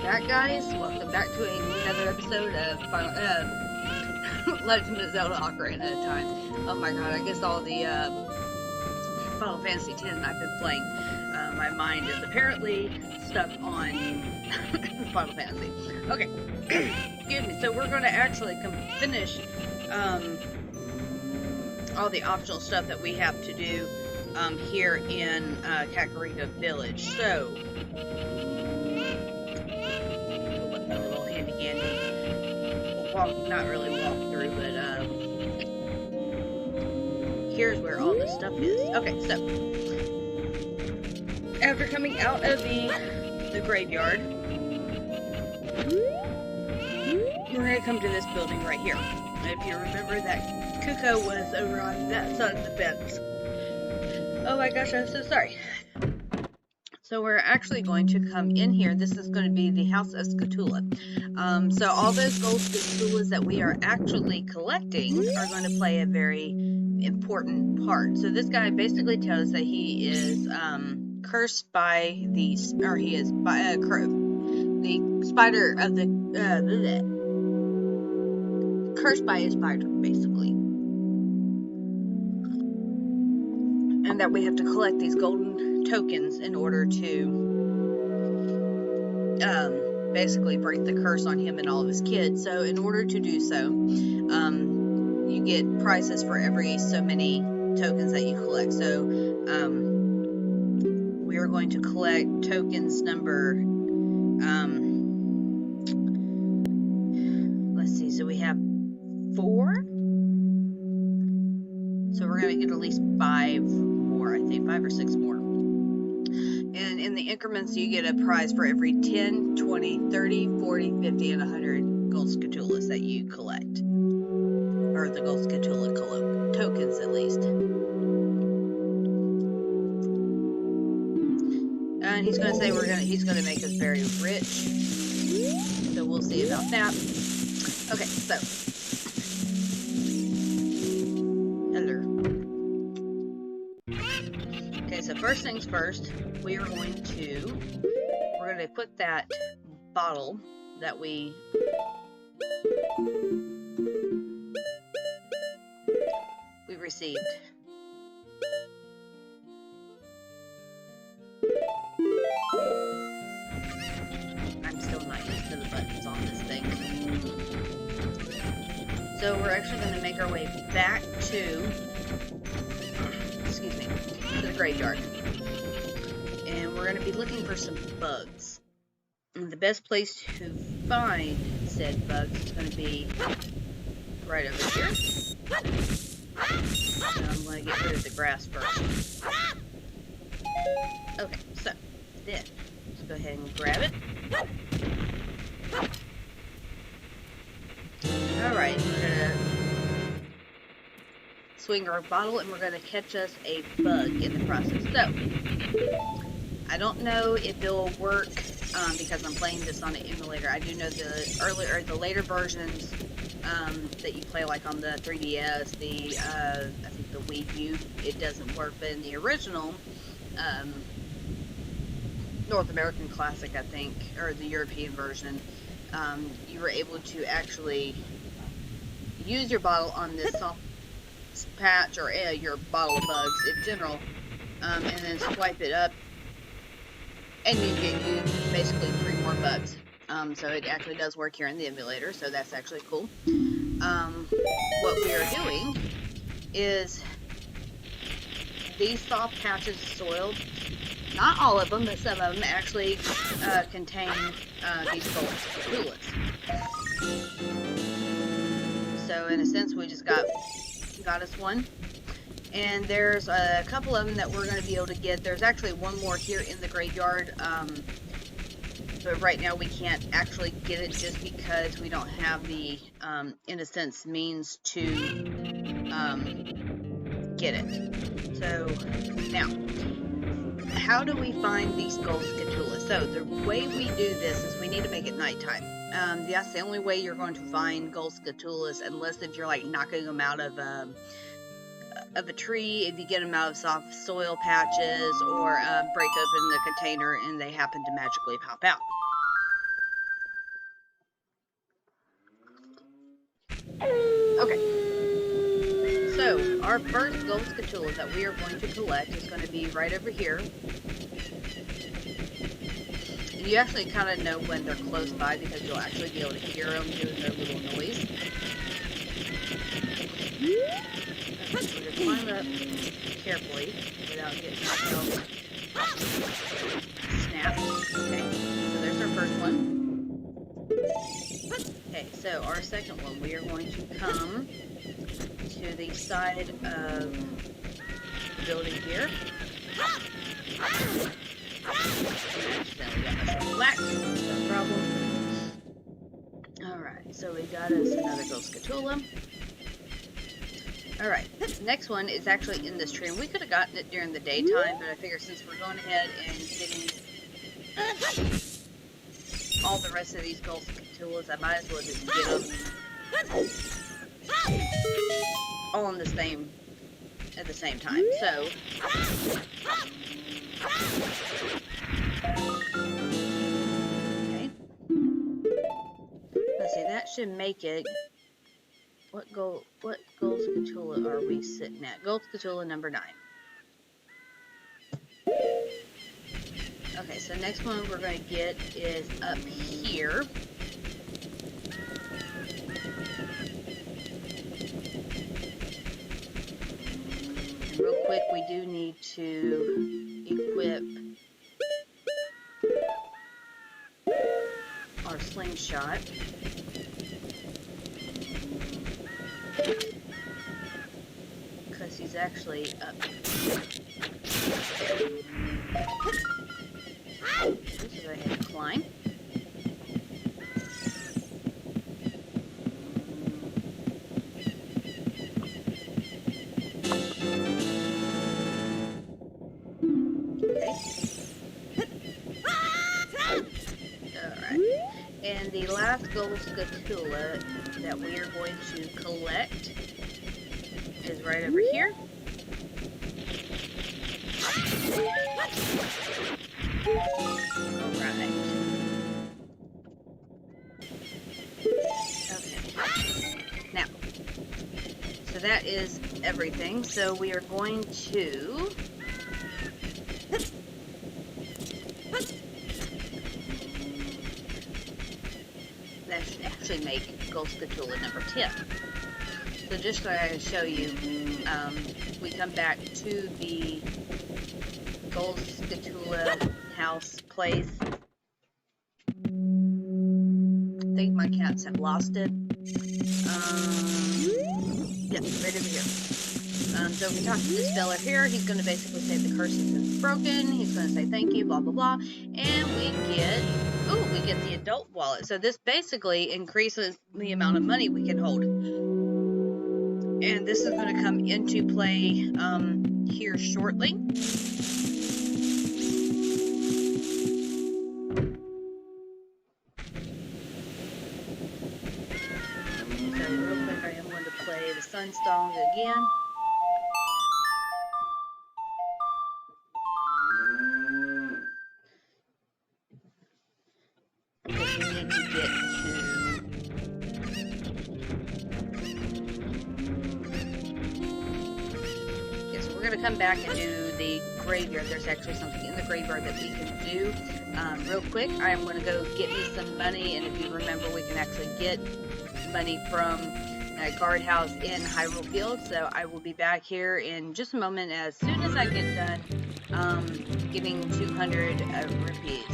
back, guys. Welcome back to another episode of Legend of Zelda Ocarina of Time. Oh my god, I guess all the Final Fantasy X I've been playing, my mind is apparently stuck on Final Fantasy. Okay, excuse me. So we're going to actually finish all the optional stuff that we have to do here in Kakariko Village. So a little handy dandy walk, not really walk through, but here's where all this stuff is. Okay, so after coming out of the graveyard, we're gonna come to this building right here. If you remember, that Kuko was over on that side of the fence. Oh my gosh, I'm so sorry. So we're actually going to come in here. This is going to be the House of Skulltula. So all those gold Skulltulas that we are actually collecting are going to play a very important part. So this guy basically tells us that he is cursed by the, or he is by the spider of the cursed by a spider, basically, and that we have to collect these golden tokens in order to basically break the curse on him and all of his kids. So in order to do so, you get prizes for every so many tokens that you collect. So we are going to collect tokens number, let's see, so we have 4. So we're going to get at least 5 more, I think, 5 or 6 more. And in the increments, you get a prize for every 10, 20, 30, 40, 50, and 100 gold Skulltulas that you collect. Or the gold Skulltula tokens, at least. And he's going to say he's going to make us very rich. So we'll see about that. Okay, so so first things first, we're going to put that bottle that we received. I'm still not used to the buttons on this thing. So we're actually going to make our way back to the graveyard, and we're going to be looking for some bugs, and the best place to find said bugs is going to be right over here. So I'm going to get rid of the grass first. Okay, so then let's go ahead and grab it. Alright, we're going to swing our bottle, and we're going to catch us a bug in the process. So I don't know if it'll work because I'm playing this on an emulator. I do know the later versions that you play, like on the 3DS, I think the Wii U, it doesn't work. But in the original North American Classic, I think, or the European version, you were able to actually use your bottle on this soft patch or your bottle of bugs in general, and then swipe it up, and you get basically 3 more bugs. So it actually does work here in the emulator, so that's actually cool. What we are doing is these soft patches of soil, not all of them, but some of them actually contain these gold Skulltulas. So in a sense, we just got us one, and there's a couple of them that we're going to be able to get. There's actually one more here in the graveyard, but right now we can't actually get it just because we don't have the in a sense means to get it. So now, how do we find these gold Skulltulas? So the way we do this is we need to make it nighttime. That's the only way you're going to find gold Skulltulas, unless if you're like knocking them out of a tree, if you get them out of soft soil patches, or break open the container and they happen to magically pop out. Okay. So, our first gold Skulltula that we are going to collect is going to be right over here. And you actually kind of know when they're close by because you'll actually be able to hear them doing their little noise. Okay, so we're going to climb up carefully without getting ourselves snapped. Okay, so there's our first one. Okay, so our second one, we are going to come to the side of the building here. Accidentally got myself whacked, no problem. Alright, so we got us another gold Skulltula. Alright, next one is actually in this tree, and we could have gotten it during the daytime, but I figure since we're going ahead and getting all the rest of these gold Skulltulas, I might as well just get them all in the same, at the same time. So, okay. Let's see, that should make it. What gold Skulltula are we sitting at? Gold Skulltula number 9. Okay, so next one we're going to get is up here. And real quick, we do need to equip our slingshot. Because he's actually up there. Let's go ahead and climb. And the last gold Skulltula that we are going to collect is right over here. Alright. Okay. Now, so that is everything. So we are going to that should actually make gold Skulltula number 10. So just so I can show you, we come back to the gold Skulltula house place. I think my cats have lost it. Yeah, right over here. So we talk to this fella here. He's going to basically say the curse is broken. He's going to say thank you, blah, blah, blah. And we get, we get the adult wallet. So this basically increases the amount of money we can hold. And this is going to come into play here shortly. So real quick, I am going to play the Sunstone again. Because we need to get to... Yeah, so we're going to come back and do the graveyard. There's actually something in the graveyard that we can do. Real quick, I am going to go get me some money, and if you remember, we can actually get money from a guardhouse in Hyrule Field. So I will be back here in just a moment as soon as I get done getting 200 rupees.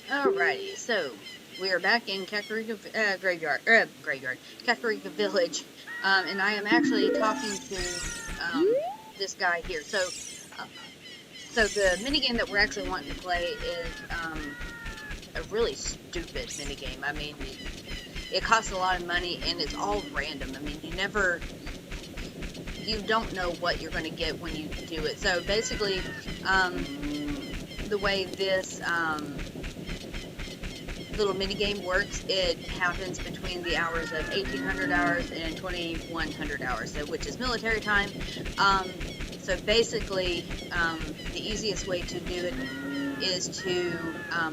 Alrighty, so we are back in Kakariko Kakariko Village, and I am actually talking to this guy here. So the minigame that we're actually wanting to play is a really stupid minigame. I mean, it costs a lot of money and it's all random. I mean, you don't know what you're going to get when you do it. So basically, the way this little minigame works, it happens between the hours of 1800 hours and 2100 hours, so which is military time. So basically, the easiest way to do it is to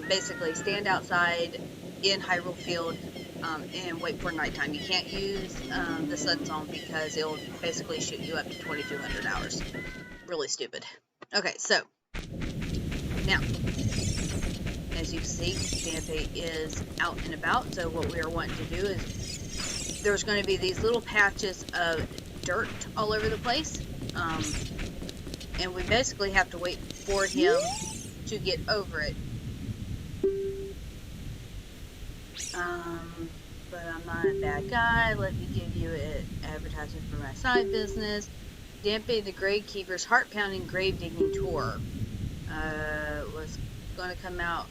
basically stand outside in Hyrule Field and wait for nighttime. You can't use the sun song because it'll basically shoot you up to 2,200 hours. Really stupid. Okay, so now, as you can see, Dampé is out and about. So what we are wanting to do is there's going to be these little patches of dirt all over the place, and we basically have to wait for him to get over it. But I'm not a bad guy. Let me give you an advertisement for my side business. Dampé the Gravekeeper's heart-pounding grave digging tour. What's gonna come out?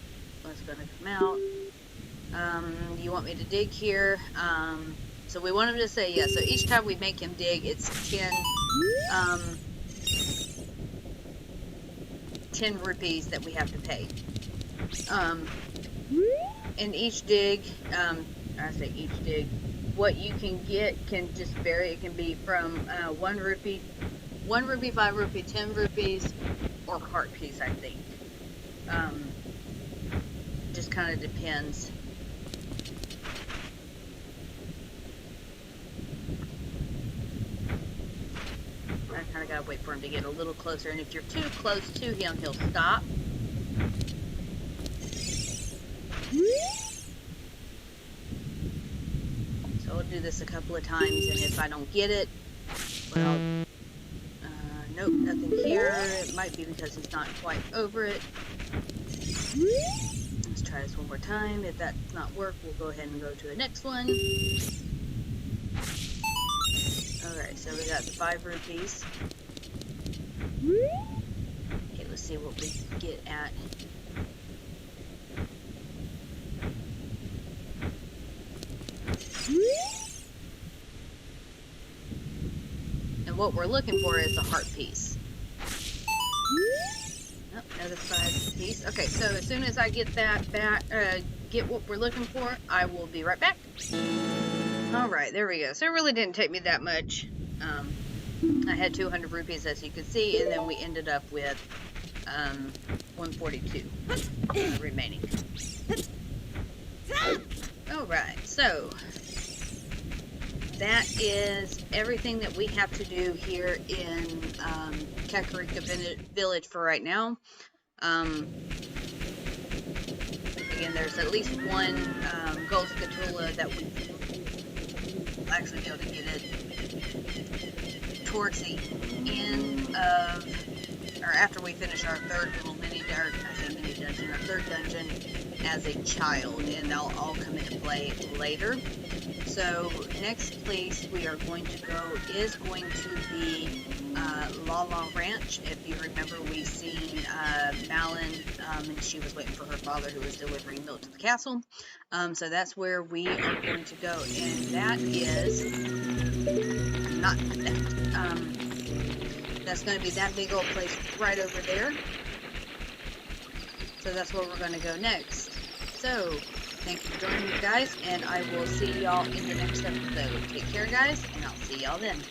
You want me to dig here? So we want him to say yes. So each time we make him dig, it's 10 rupees that we have to pay. And each dig, I say each dig, what you can get can just vary. It can be from 1 rupee, 5 rupee, 10 rupees, or heart piece, I think. Just kind of depends. I kind of gotta wait for him to get a little closer, and if you're too close to him, he'll stop. So I'll do this a couple of times, and if I don't get it, well, nope, nothing here. It might be because he's not quite over it. Let's try this one more time. If that does not work, we'll go ahead and go to the next one. Alright, so we got the 5 rupees. Okay, let's see what we can get at. And what we're looking for is the heart piece. Oh, another 5 piece. Okay, so as soon as I get that back, get what we're looking for, I will be right back. Alright, there we go. So it really didn't take me that much. I had 200 rupees, as you can see, and then we ended up with 142 remaining. Alright, so that is everything that we have to do here in Kakariko Village for right now. Again, there's at least one gold Skulltula that we will actually be able to get it towards the end of, or after we finish our third little dungeon, our third dungeon as a child, and they'll all come into play later. So next place we are going to go is going to be Lala Ranch. If you remember, we seen Malin, and she was waiting for her father who was delivering milk to the castle. So that's where we are going to go, and that is not that. That's going to be that big old place right over there. So that's where we're going to go next. So thank you for joining me, guys, and I will see y'all in the next episode. Take care, guys, and I'll see y'all then.